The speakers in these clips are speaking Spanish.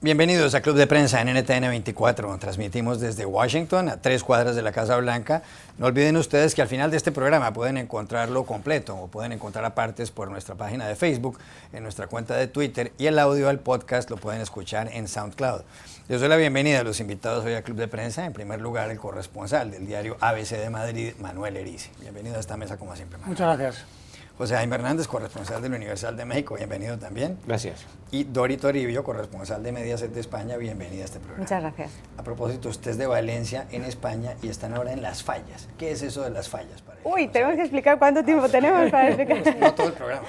Bienvenidos a Club de Prensa en NTN 24. Transmitimos desde Washington, a 3 cuadras de la Casa Blanca. No olviden ustedes que al final de este programa pueden encontrarlo completo o pueden encontrar a partes por nuestra página de Facebook, en nuestra cuenta de Twitter, y el audio del podcast lo pueden escuchar en SoundCloud. Yo doy la bienvenida a los invitados hoy a Club de Prensa. En primer lugar, el corresponsal del diario ABC de Madrid, Manuel Erice. Bienvenido a esta mesa como siempre, Manuel. Muchas gracias. José Jaime Hernández, corresponsal del Universal de México, bienvenido también. Gracias. Y Dori Toribio, corresponsal de Mediaset de España, bienvenida a este programa. Muchas gracias. A propósito, usted es de Valencia, en España, y están ahora en Las Fallas. ¿Qué es eso de Las Fallas? Uy, tenemos que explicar cuánto tiempo tenemos para explicar. No todo el programa.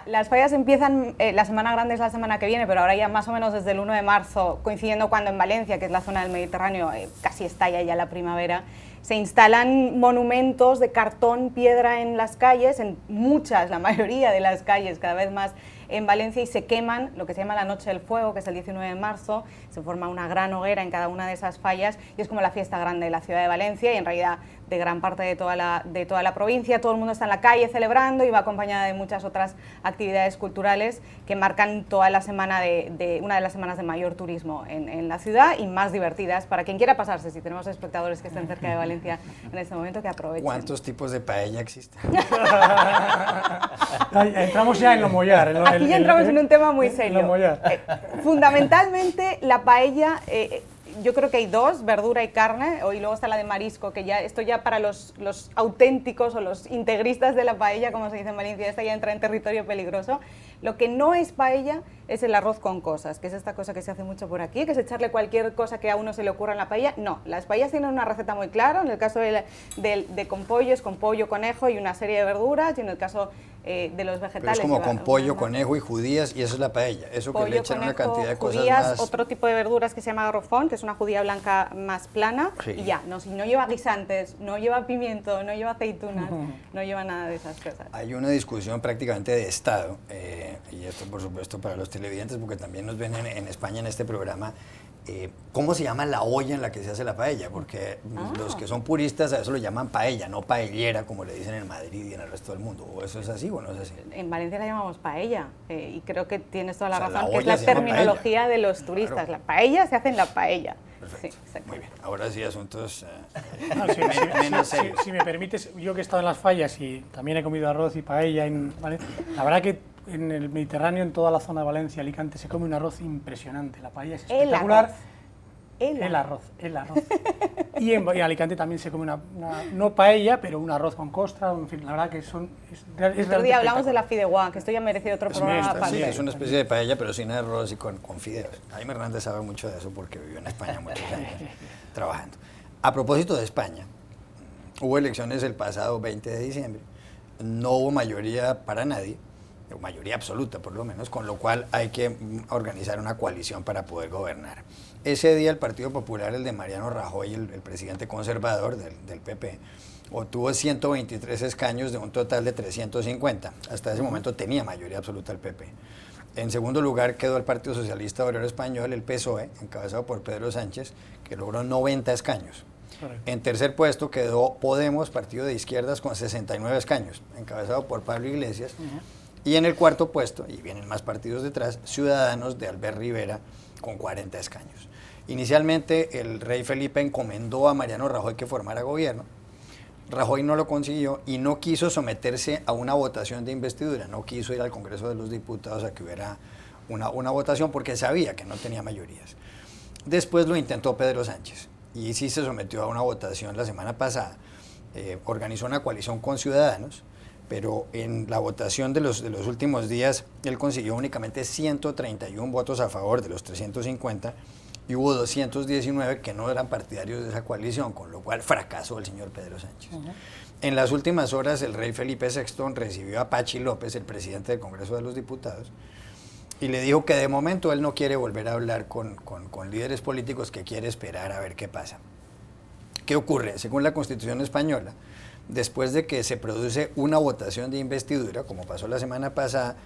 Las fallas empiezan, la semana grande es la semana que viene, pero ahora ya más o menos desde el 1 de marzo, coincidiendo cuando en Valencia, que es la zona del Mediterráneo, casi estalla ya la primavera, se instalan monumentos de cartón, piedra en las calles, en muchas, la mayoría de las calles, cada vez más en Valencia, y se queman lo que se llama la Noche del Fuego, que es el 19 de marzo, se forma una gran hoguera en cada una de esas fallas y es como la fiesta grande de la ciudad de Valencia y en realidad de gran parte de toda la provincia. Todo el mundo está en la calle celebrando y va acompañada de muchas otras actividades culturales que marcan toda la semana una de las semanas de mayor turismo en la ciudad y más divertidas para quien quiera pasarse. Si tenemos espectadores que estén cerca de Valencia en este momento, que aprovechen. ¿Cuántos tipos de paella existen? Entramos ya en lo mollar. Aquí ya entramos en un tema muy serio. Lo mollar. Fundamentalmente la paella, yo creo que hay dos, verdura y carne, y luego está la de marisco, que ya esto ya para los auténticos o los integristas de la paella, como se dice en Valencia, esta ya entra en territorio peligroso. Lo que no es paella es el arroz con cosas, que es esta cosa que se hace mucho por aquí, que es echarle cualquier cosa que a uno se le ocurra en la paella. No, las paellas tienen una receta muy clara. En el caso de con pollo, es con pollo, conejo y una serie de verduras, y en el caso de los vegetales... Pero es como con pollo, conejo y judías, y eso es la paella. Eso pollo, que le echan conejo, una cantidad de judías, cosas más... otro tipo de verduras que se llama garrofón, que es una judía blanca más plana, sí. Y ya, no lleva guisantes, no lleva pimiento, no lleva aceitunas, no lleva nada de esas cosas. Hay una discusión prácticamente de Estado, y esto por supuesto para los televidentes, porque también nos ven en España en este programa, ¿cómo se llama la olla en la que se hace la paella? Porque los que son puristas a eso lo llaman paella, no paellera, como le dicen en Madrid y en el resto del mundo. ¿O eso es así o no es así? En Valencia la llamamos paella, y creo que tienes toda la razón, que es la terminología de los turistas. Claro. La paella se hace en la paella. Perfecto. Sí, muy bien. Ahora sí, asuntos menos serios. Si me permites, yo que he estado en las fallas y también he comido arroz y paella en Valencia, la verdad que en el Mediterráneo, en toda la zona de Valencia, Alicante, se come un arroz impresionante. La paella es espectacular. El arroz. Y en Alicante también se come no paella, pero un arroz con costra, en fin, la verdad que el otro día hablamos de la fideuá, que esto ya merece otro programa aparte. Sí, es una especie de paella, pero sin arroz y con fideos. Jaime Hernández sabe mucho de eso porque vivió en España muchos años trabajando. A propósito de España, hubo elecciones el pasado 20 de diciembre, no hubo mayoría para nadie, o mayoría absoluta por lo menos, con lo cual hay que organizar una coalición para poder gobernar. Ese día el Partido Popular, el de Mariano Rajoy, el presidente conservador del PP, obtuvo 123 escaños de un total de 350. Hasta ese momento tenía mayoría absoluta el PP. En segundo lugar quedó el Partido Socialista Obrero Español, el PSOE, encabezado por Pedro Sánchez, que logró 90 escaños. Correcto. En tercer puesto quedó Podemos, partido de izquierdas, con 69 escaños, encabezado por Pablo Iglesias. Y en el cuarto puesto, y vienen más partidos detrás, Ciudadanos de Albert Rivera, con 40 escaños. Inicialmente el rey Felipe encomendó a Mariano Rajoy que formara gobierno. Rajoy no lo consiguió y no quiso someterse a una votación de investidura, no quiso ir al Congreso de los Diputados a que hubiera una votación porque sabía que no tenía mayorías. Después lo intentó Pedro Sánchez y sí se sometió a una votación la semana pasada. Organizó una coalición con Ciudadanos, pero en la votación de los últimos días él consiguió únicamente 131 votos a favor de los 350 y hubo 219 que no eran partidarios de esa coalición, con lo cual fracasó el señor Pedro Sánchez. En las últimas horas el rey Felipe VI recibió a Pachi López, el presidente del Congreso de los Diputados, y le dijo que de momento él no quiere volver a hablar con líderes políticos, que quiere esperar a ver qué pasa. ¿Qué ocurre? Según la Constitución española, después de que se produce una votación de investidura, como pasó la semana pasada,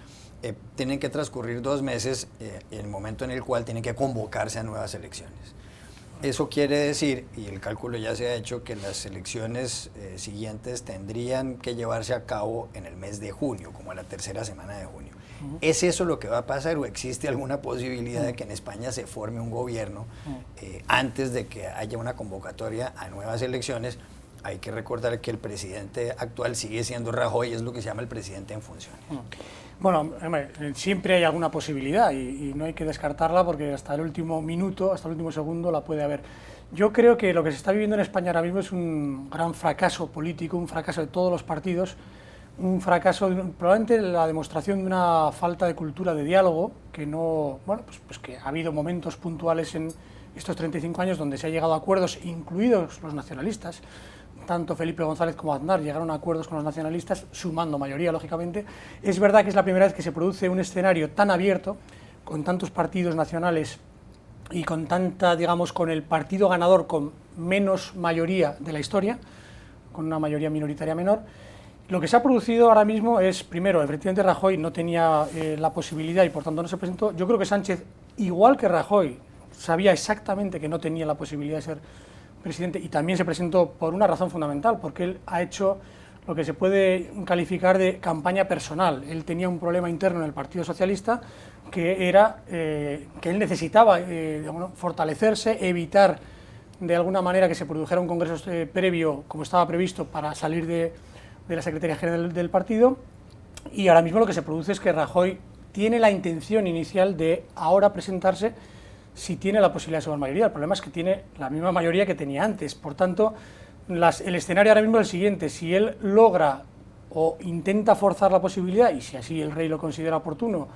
tienen que transcurrir 2 meses, el momento en el cual tienen que convocarse a nuevas elecciones. Eso quiere decir, y el cálculo ya se ha hecho, que las elecciones siguientes tendrían que llevarse a cabo en el mes de junio, como a la tercera semana de junio. ¿Es eso lo que va a pasar o existe alguna posibilidad de que en España se forme un gobierno antes de que haya una convocatoria a nuevas elecciones? Hay que recordar que el presidente actual sigue siendo Rajoy, es lo que se llama el presidente en funciones. Bueno, siempre hay alguna posibilidad y no hay que descartarla porque hasta el último minuto, hasta el último segundo la puede haber. Yo creo que lo que se está viviendo en España ahora mismo es un gran fracaso político, un fracaso de todos los partidos, un fracaso, probablemente la demostración de una falta de cultura de diálogo, que no, bueno, pues que ha habido momentos puntuales en estos 35 años donde se ha llegado a acuerdos, incluidos los nacionalistas. Tanto Felipe González como Aznar llegaron a acuerdos con los nacionalistas, sumando mayoría, lógicamente. Es verdad que es la primera vez que se produce un escenario tan abierto, con tantos partidos nacionales y con tanta, digamos, con el partido ganador con menos mayoría de la historia, con una mayoría minoritaria menor. Lo que se ha producido ahora mismo es, primero, efectivamente Rajoy no tenía la posibilidad y por tanto no se presentó. Yo creo que Sánchez, igual que Rajoy, sabía exactamente que no tenía la posibilidad de ser presidente y también se presentó por una razón fundamental, porque él ha hecho lo que se puede calificar de campaña personal. Él tenía un problema interno en el Partido Socialista que era que él necesitaba fortalecerse, evitar de alguna manera que se produjera un congreso previo, como estaba previsto, para salir de la Secretaría General del partido, y ahora mismo lo que se produce es que Rajoy tiene la intención inicial de ahora presentarse si tiene la posibilidad de sumar mayoría. El problema es que tiene la misma mayoría que tenía antes. Por tanto, el escenario ahora mismo es el siguiente: si él logra o intenta forzar la posibilidad, y si así el rey lo considera oportuno,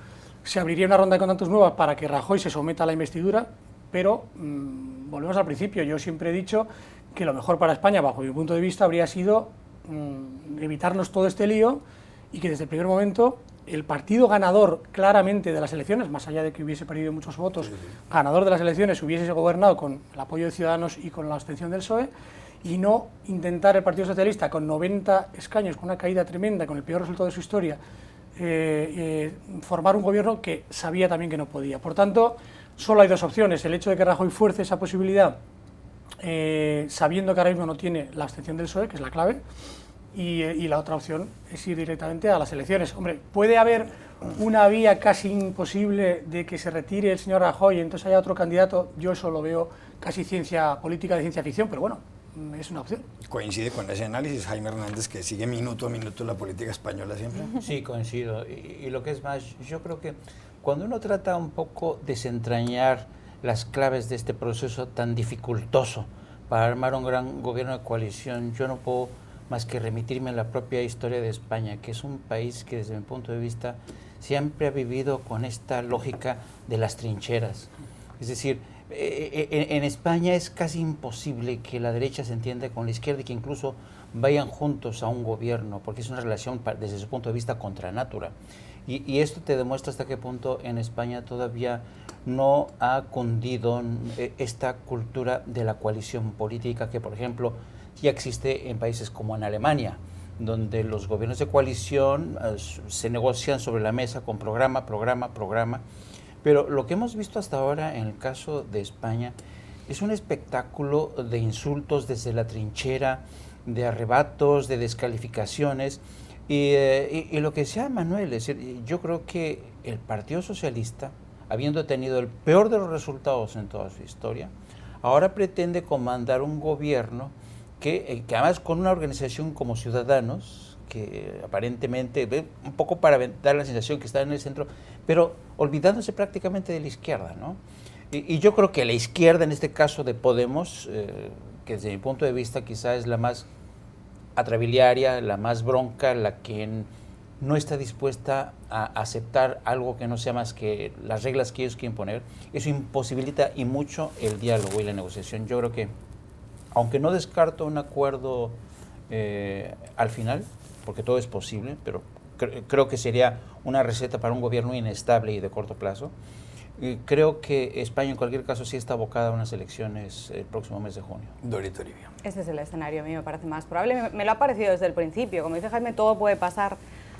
se abriría una ronda de contactos nuevas para que Rajoy se someta a la investidura, pero volvemos al principio. Yo siempre he dicho que lo mejor para España, bajo mi punto de vista, habría sido evitarnos todo este lío y que desde el primer momento el partido ganador claramente de las elecciones, más allá de que hubiese perdido muchos votos, ganador de las elecciones hubiese gobernado con el apoyo de Ciudadanos y con la abstención del PSOE, y no intentar el Partido Socialista con 90 escaños, con una caída tremenda, con el peor resultado de su historia, formar un gobierno que sabía también que no podía. Por tanto, solo hay dos opciones: el hecho de que Rajoy fuerce esa posibilidad, sabiendo que ahora mismo no tiene la abstención del PSOE, que es la clave, y la otra opción es ir directamente a las elecciones. Hombre, puede haber una vía casi imposible de que se retire el señor Rajoy y entonces haya otro candidato. Yo eso lo veo casi ciencia política de ciencia ficción, pero bueno, es una opción. ¿Coincide con ese análisis, Jaime Hernández, que sigue minuto a minuto la política española siempre? Sí, coincido. Y lo que es más, yo creo que cuando uno trata un poco de desentrañar las claves de este proceso tan dificultoso para armar un gran gobierno de coalición, yo no puedo más que remitirme a la propia historia de España, que es un país que desde mi punto de vista siempre ha vivido con esta lógica de las trincheras. Es decir, en España es casi imposible que la derecha se entienda con la izquierda y que incluso vayan juntos a un gobierno, porque es una relación desde su punto de vista contra natura. Y esto te demuestra hasta qué punto en España todavía no ha cundido esta cultura de la coalición política que, por ejemplo, ya existe en países como en Alemania, donde los gobiernos de coalición se negocian sobre la mesa con programa. Pero lo que hemos visto hasta ahora en el caso de España es un espectáculo de insultos desde la trinchera, de arrebatos, de descalificaciones. Y lo que decía Manuel, es decir, yo creo que el Partido Socialista, habiendo tenido el peor de los resultados en toda su historia, ahora pretende comandar un gobierno que además con una organización como Ciudadanos, que aparentemente, un poco para dar la sensación que está en el centro, pero olvidándose prácticamente de la izquierda, ¿no? Y yo creo que la izquierda, en este caso de Podemos, que desde mi punto de vista quizá es la más atrabiliaria, la más bronca, la que no está dispuesta a aceptar algo que no sea más que las reglas que ellos quieren poner, eso imposibilita y mucho el diálogo y la negociación. Yo creo que, aunque no descarto un acuerdo al final, porque todo es posible, pero creo que sería una receta para un gobierno inestable y de corto plazo, creo que España en cualquier caso sí está abocada a unas elecciones el próximo mes de junio. Dorito Toribio. Ese es el escenario, a mí me parece más probable. Me lo ha parecido desde el principio. Como dice Jaime, todo puede pasar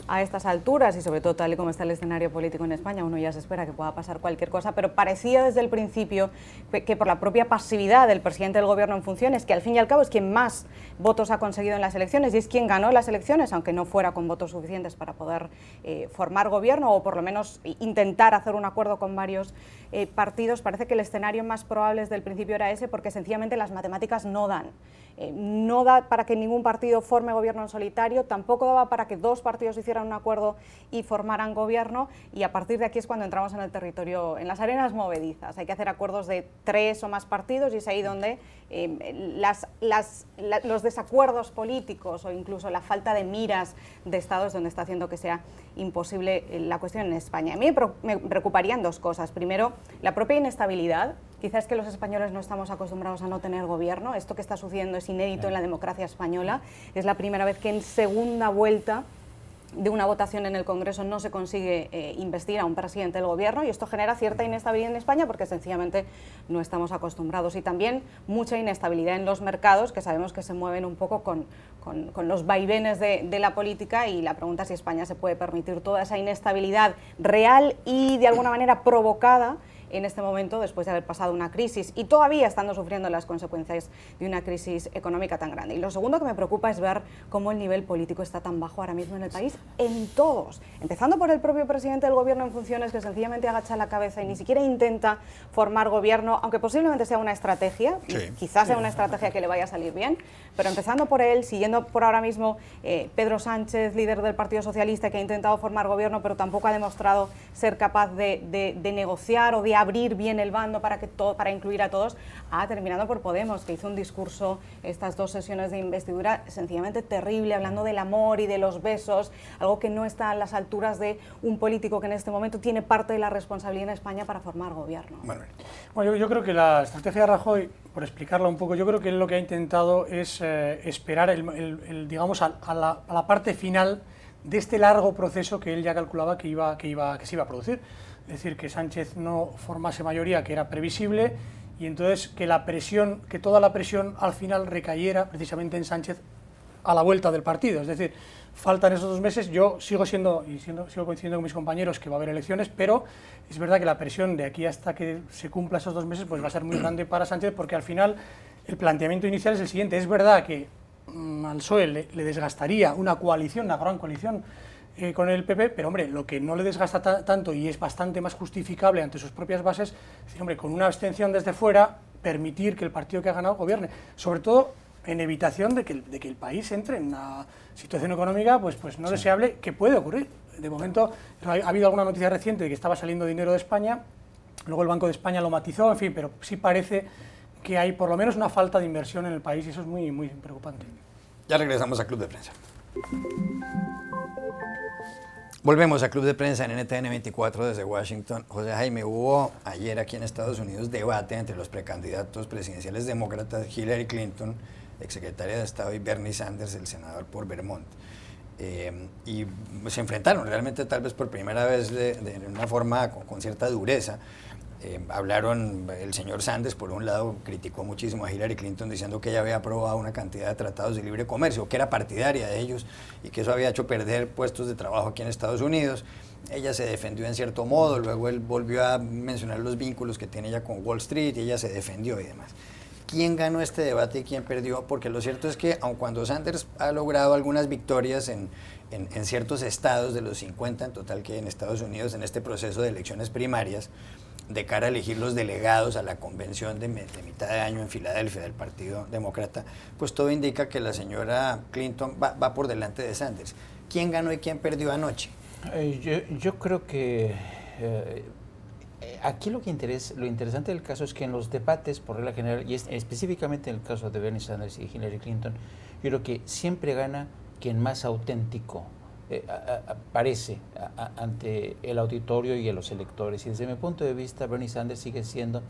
a estas alturas, y sobre todo tal y como está el escenario político en España, uno ya se espera que pueda pasar cualquier cosa, pero parecía desde el principio que por la propia pasividad del presidente del gobierno en funciones, que al fin y al cabo es quien más votos ha conseguido en las elecciones y es quien ganó las elecciones, aunque no fuera con votos suficientes para poder formar gobierno o por lo menos intentar hacer un acuerdo con varios partidos, parece que el escenario más probable desde el principio era ese, porque sencillamente las matemáticas no dan. No da para que ningún partido forme gobierno en solitario, tampoco daba para que dos partidos hicieran un acuerdo y formaran gobierno, y a partir de aquí es cuando entramos en el territorio, en las arenas movedizas. Hay que hacer acuerdos de 3 o más partidos y es ahí donde los desacuerdos políticos o incluso la falta de miras de Estado es donde está haciendo que sea imposible la cuestión en España. A mí me preocuparían 2 cosas. Primero, la propia inestabilidad. Quizás que los españoles no estamos acostumbrados a no tener gobierno. Esto que está sucediendo es inédito en la democracia española. Es la primera vez que en segunda vuelta de una votación en el Congreso no se consigue investir a un presidente del gobierno, y esto genera cierta inestabilidad en España porque sencillamente no estamos acostumbrados, y también mucha inestabilidad en los mercados, que sabemos que se mueven un poco con los vaivenes de la política, y la pregunta es si España se puede permitir toda esa inestabilidad real y de alguna manera provocada en este momento, después de haber pasado una crisis y todavía estando sufriendo las consecuencias de una crisis económica tan grande. Y lo segundo que me preocupa es ver cómo el nivel político está tan bajo ahora mismo en el país, en todos, empezando por el propio presidente del gobierno en funciones, que sencillamente agacha la cabeza y ni siquiera intenta formar gobierno, aunque posiblemente sea una estrategia, sí, quizás sea una estrategia que le vaya a salir bien, pero empezando por él, siguiendo por ahora mismo Pedro Sánchez, líder del Partido Socialista, que ha intentado formar gobierno pero tampoco ha demostrado ser capaz de negociar o de abrir bien el bando para incluir a todos, terminando por Podemos, que hizo un discurso estas 2 sesiones de investidura sencillamente terrible, hablando del amor y de los besos, algo que no está a las alturas de un político que en este momento tiene parte de la responsabilidad en España para formar gobierno. Bueno, yo creo que la estrategia de Rajoy, por explicarla un poco, yo creo que él lo que ha intentado es esperar digamos a la parte final de este largo proceso que él ya calculaba que se iba a producir. Es decir, que Sánchez no formase mayoría, que era previsible, y entonces que toda la presión al final recayera precisamente en Sánchez a la vuelta del partido. Es decir, faltan esos 2 meses, yo sigo coincidiendo con mis compañeros que va a haber elecciones, pero es verdad que la presión de aquí hasta que se cumpla esos 2 meses pues va a ser muy grande para Sánchez, porque al final el planteamiento inicial es el siguiente. Es verdad que al PSOE le desgastaría una gran coalición con el PP, pero hombre, lo que no le desgasta tanto y es bastante más justificable ante sus propias bases, es decir, hombre, con una abstención desde fuera, permitir que el partido que ha ganado gobierne, sobre todo en evitación de que el país entre en una situación económica pues no deseable, que puede ocurrir. De momento ha habido alguna noticia reciente de que estaba saliendo dinero de España, luego el Banco de España lo matizó, en fin, pero sí parece que hay por lo menos una falta de inversión en el país, y eso es muy, muy preocupante. Ya regresamos a Club de Prensa. Volvemos a Club de Prensa en NTN 24 desde Washington. José Jaime, hubo ayer aquí en Estados Unidos debate entre los precandidatos presidenciales demócratas, Hillary Clinton, exsecretaria de Estado, y Bernie Sanders, el senador por Vermont. Y se enfrentaron realmente, tal vez por primera vez, de una forma con cierta dureza. Hablaron, el señor Sanders, por un lado, criticó muchísimo a Hillary Clinton diciendo que ella había aprobado una cantidad de tratados de libre comercio, que era partidaria de ellos y que eso había hecho perder puestos de trabajo aquí en Estados Unidos. Ella se defendió en cierto modo, luego él volvió a mencionar los vínculos que tiene ella con Wall Street y ella se defendió y demás. ¿Quién ganó este debate y quién perdió? Porque lo cierto es que, aun cuando Sanders ha logrado algunas victorias en ciertos estados, de los 50 en total que hay en Estados Unidos en este proceso de elecciones primarias, de cara a elegir los delegados a la convención de mitad de año en Filadelfia del Partido Demócrata, pues todo indica que la señora Clinton va por delante de Sanders. ¿Quién ganó y quién perdió anoche? Yo creo que aquí lo interesante del caso es que en los debates, por regla general, y específicamente en el caso de Bernie Sanders y Hillary Clinton, yo creo que siempre gana quien más auténtico aparece ante el auditorio y a los electores. Y desde mi punto de vista, Bernie Sanders sigue siendo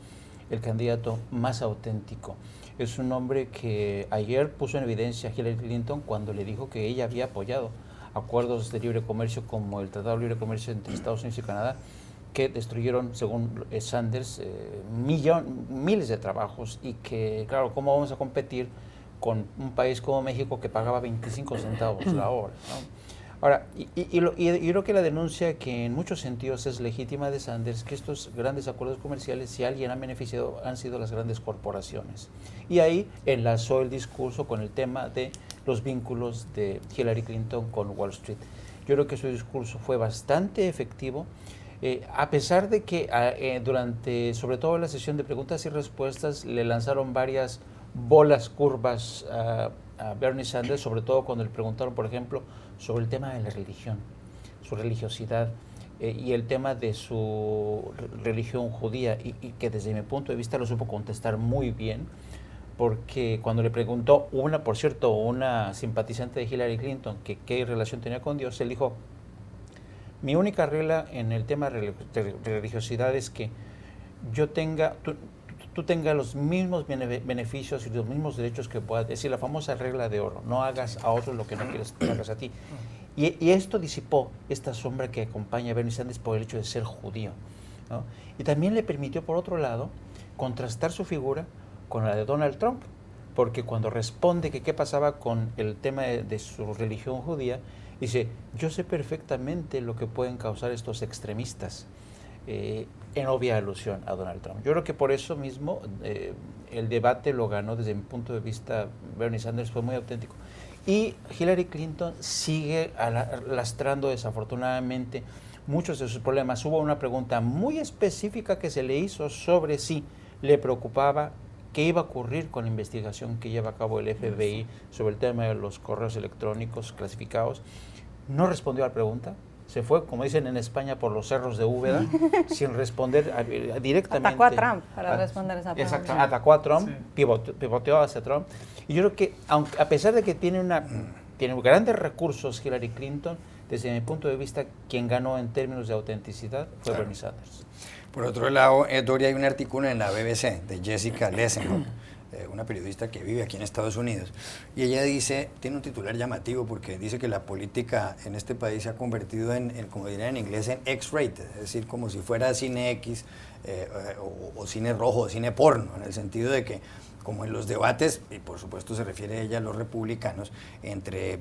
el candidato más auténtico. Es un hombre que ayer puso en evidencia a Hillary Clinton cuando le dijo que ella había apoyado acuerdos de libre comercio como el Tratado de Libre Comercio entre Estados Unidos y Canadá, que destruyeron, según Sanders, miles de trabajos, y que, claro, ¿cómo vamos a competir con un país como México que pagaba 25 centavos la hora, ¿no? Ahora, yo creo que la denuncia, que en muchos sentidos es legítima de Sanders, que estos grandes acuerdos comerciales, si alguien ha beneficiado, han sido las grandes corporaciones. Y ahí enlazó el discurso con el tema de los vínculos de Hillary Clinton con Wall Street. Yo creo que su discurso fue bastante efectivo, a pesar de que durante, sobre todo la sesión de preguntas y respuestas, le lanzaron varias bolas curvas a Bernie Sanders, sobre todo cuando le preguntaron, por ejemplo, sobre el tema de la religión, su religiosidad y el tema de su religión judía, y que desde mi punto de vista lo supo contestar muy bien, porque cuando le preguntó por cierto, una simpatizante de Hillary Clinton que qué relación tenía con Dios, él dijo: mi única regla en el tema de religiosidad es que yo tenga, tú tengas los mismos beneficios y los mismos derechos que puedas. Es decir, la famosa regla de oro: no hagas a otros lo que no quieres que hagas a ti. Y esto disipó esta sombra que acompaña a Bernie Sanders por el hecho de ser judío, ¿no? Y también le permitió, por otro lado, contrastar su figura con la de Donald Trump, porque cuando responde que qué pasaba con el tema de su religión judía, dice: yo sé perfectamente lo que pueden causar estos extremistas, en obvia alusión a Donald Trump. Yo creo que por eso mismo el debate lo ganó, desde mi punto de vista, Bernie Sanders, fue muy auténtico. Y Hillary Clinton sigue lastrando, desafortunadamente, muchos de sus problemas. Hubo una pregunta muy específica que se le hizo sobre si le preocupaba qué iba a ocurrir con la investigación que lleva a cabo el FBI sobre el tema de los correos electrónicos clasificados. No respondió a la pregunta, se fue, como dicen en España, por los cerros de Úbeda, sin responder directamente. Atacó a Trump para responder esa pregunta. Exacto, atacó a Trump, sí. Pivoteó hacia Trump. Y yo creo que, a pesar de que tiene grandes recursos Hillary Clinton, desde mi punto de vista, quien ganó en términos de autenticidad fue Bernie Sanders. Por otro lado, Doria, hay un artículo en la BBC de Jessica Lessenhoff, una periodista que vive aquí en Estados Unidos, y ella dice, tiene un titular llamativo porque dice que la política en este país se ha convertido en como dirían en inglés, en X-rated, es decir, como si fuera cine X o cine rojo o cine porno, en el sentido de que como en los debates, y por supuesto se refiere ella a los republicanos, entre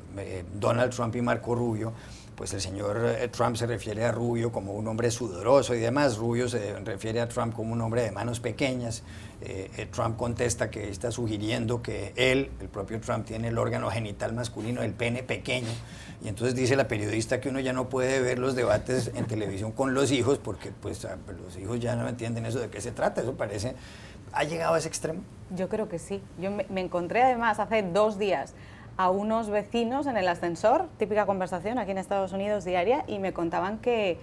Donald Trump y Marco Rubio, pues el señor Trump se refiere a Rubio como un hombre sudoroso y demás. Rubio se refiere a Trump como un hombre de manos pequeñas. Trump contesta que está sugiriendo que él, el propio Trump, tiene el órgano genital masculino, el pene pequeño. Y entonces dice la periodista que uno ya no puede ver los debates en televisión con los hijos porque pues los hijos ya no entienden eso de qué se trata. Eso parece... ¿Ha llegado a ese extremo? Yo creo que sí. Yo me encontré además hace 2 días a unos vecinos en el ascensor, típica conversación aquí en Estados Unidos diaria, y me contaban que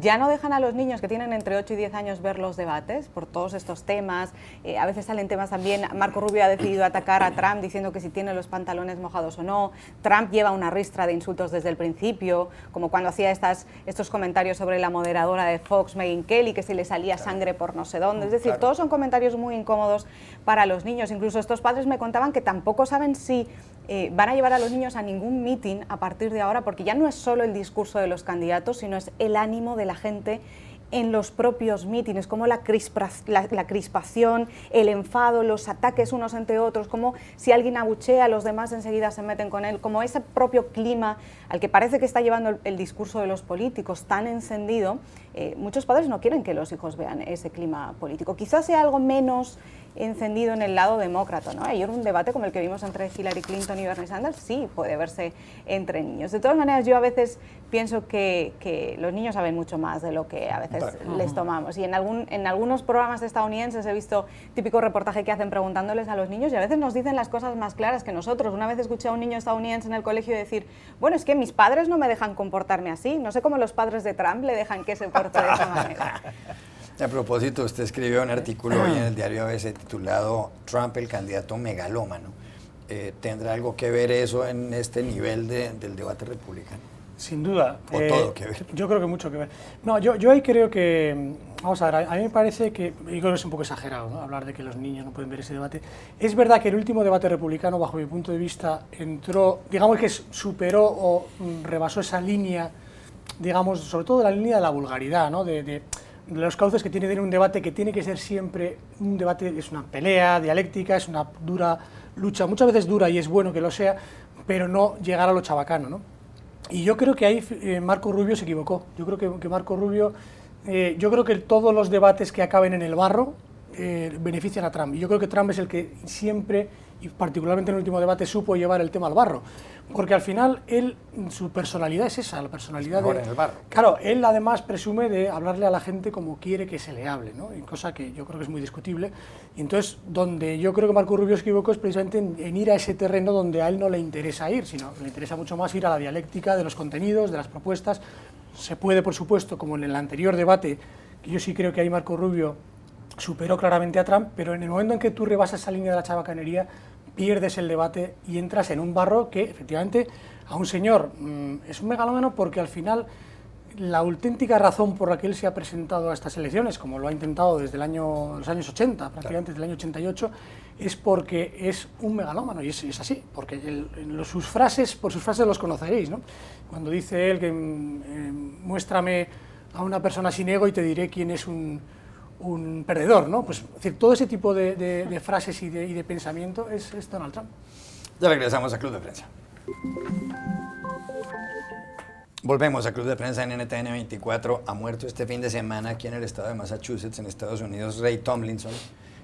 ya no dejan a los niños que tienen entre 8 y 10 años ver los debates por todos estos temas. A veces salen temas también. Marco Rubio ha decidido atacar a Trump diciendo que si tiene los pantalones mojados o no. Trump lleva una ristra de insultos desde el principio, como cuando hacía estos comentarios sobre la moderadora de Fox, Megyn Kelly, que si le salía sangre por no sé dónde. Es decir, todos son comentarios muy incómodos para los niños. Incluso estos padres me contaban que tampoco saben si van a llevar a los niños a ningún meeting a partir de ahora, porque ya no es solo el discurso de los candidatos, sino es el ánimo de la gente en los propios mítines, como la crispación, el enfado, los ataques unos entre otros, como si alguien abuchea, los demás enseguida se meten con él, como ese propio clima al que parece que está llevando el discurso de los políticos tan encendido. Muchos padres no quieren que los hijos vean ese clima político. Quizás sea algo menos encendido en el lado demócrata, ¿no? Ayer un debate como el que vimos entre Hillary Clinton y Bernie Sanders sí puede verse entre niños. De todas maneras, yo a veces pienso que los niños saben mucho más de lo que a veces les tomamos. Y en algunos programas estadounidenses he visto típico reportaje que hacen preguntándoles a los niños, y a veces nos dicen las cosas más claras que nosotros. Una vez escuché a un niño estadounidense en el colegio decir: bueno, es que mis padres no me dejan comportarme así, no sé cómo los padres de Trump le dejan que se porte de esa manera. A propósito, usted escribió un artículo hoy en el diario ABC titulado Trump, el candidato megalómano. ¿Tendrá algo que ver eso en este nivel del debate republicano? Sin duda. ¿O todo que ver? Yo creo que mucho que ver. No, yo ahí creo que, vamos a ver, a mí me parece que, y creo que es un poco exagerado, ¿no?, hablar de que los niños no pueden ver ese debate. Es verdad que el último debate republicano, bajo mi punto de vista, entró, digamos que superó o rebasó esa línea, digamos, sobre todo la línea de la vulgaridad, ¿no?, de los cauces que tiene un debate que tiene que ser siempre un debate, es una pelea dialéctica, es una dura lucha, muchas veces dura y es bueno que lo sea, pero no llegar a lo chabacano, ¿no? Y yo creo que ahí Marco Rubio se equivocó. Yo creo que Marco Rubio, yo creo que todos los debates que acaben en el barro benefician a Trump. Y yo creo que Trump es el que siempre, y particularmente en el último debate, supo llevar el tema al barro. Porque al final, su personalidad es esa, la personalidad Ahora en el barro. Claro, él además presume de hablarle a la gente como quiere que se le hable, ¿no? Y cosa que yo creo que es muy discutible. Y entonces, donde yo creo que Marco Rubio se equivocó es precisamente en ir a ese terreno donde a él no le interesa ir, sino le interesa mucho más ir a la dialéctica de los contenidos, de las propuestas. Se puede, por supuesto, como en el anterior debate, que yo sí creo que ahí Marco Rubio superó claramente a Trump, pero en el momento en que tú rebasas esa línea de la chabacanería, pierdes el debate y entras en un barro que, efectivamente, a un señor es un megalómano porque al final la auténtica razón por la que él se ha presentado a estas elecciones, como lo ha intentado desde los años 80, prácticamente desde el año 88, es porque es un megalómano, y es así, porque por sus frases los conoceréis, ¿no? Cuando dice él que muéstrame a una persona sin ego y te diré quién es un perdedor, ¿no? Pues, es decir, todo ese tipo de frases y de pensamiento es Donald Trump. Ya regresamos a Club de Prensa. Volvemos a Club de Prensa en NTN 24. Ha muerto este fin de semana aquí en el estado de Massachusetts, en Estados Unidos, Ray Tomlinson,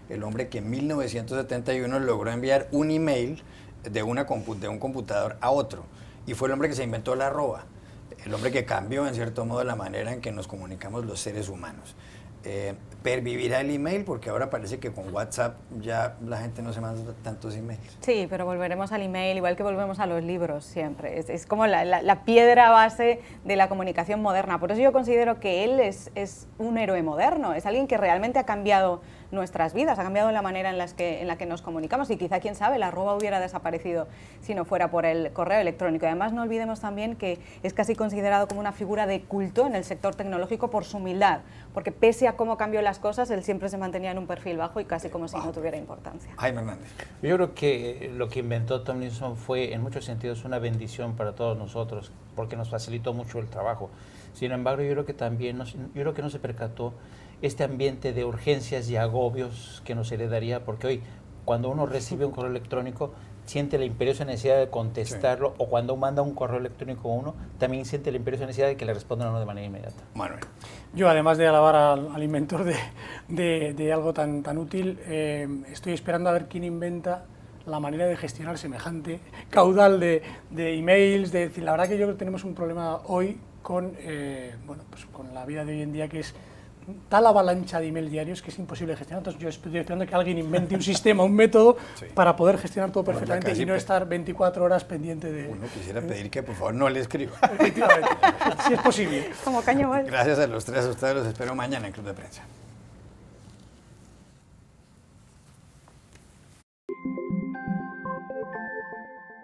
el hombre que en 1971 logró enviar un email de un computador a otro. Y fue el hombre que se inventó la arroba, el hombre que cambió, en cierto modo, la manera en que nos comunicamos los seres humanos. Pervivirá el email, porque ahora parece que con WhatsApp ya la gente no se manda tantos emails. Sí, pero volveremos al email, igual que volvemos a los libros siempre. Es como la piedra base de la comunicación moderna. Por eso yo considero que él es un héroe moderno, es alguien que realmente ha cambiado nuestras vidas, ha cambiado la manera en la que nos comunicamos, y quizá, quién sabe, la arroba hubiera desaparecido si no fuera por el correo electrónico. Además, no olvidemos también que es casi considerado como una figura de culto en el sector tecnológico por su humildad, porque pese a cómo cambió las cosas, él siempre se mantenía en un perfil bajo y casi como si no tuviera importancia. Jaime Hernández. Yo creo que lo que inventó Tomlinson fue en muchos sentidos una bendición para todos nosotros, porque nos facilitó mucho el trabajo. Sin embargo, yo creo que también no se percató este ambiente de urgencias y agobios que nos heredaría, porque hoy, cuando uno recibe un correo electrónico, siente la imperiosa necesidad de contestarlo, sí. O cuando manda un correo electrónico a uno, también siente la imperiosa necesidad de que le respondan a uno de manera inmediata. Manuel. Yo, además de alabar al inventor de algo tan útil, estoy esperando a ver quién inventa la manera de gestionar semejante caudal de emails. La verdad que yo creo que tenemos un problema hoy con la vida de hoy en día, que es tal avalancha de emails diarios que es imposible gestionar. Entonces yo estoy esperando que alguien invente un sistema, un método, sí, para poder gestionar todo perfectamente y no estar 24 horas pendiente de... Uno quisiera pedir que por favor no le escriba. Efectivamente, si es posible. Como caño mal. Gracias a los tres, a ustedes los espero mañana en Club de Prensa.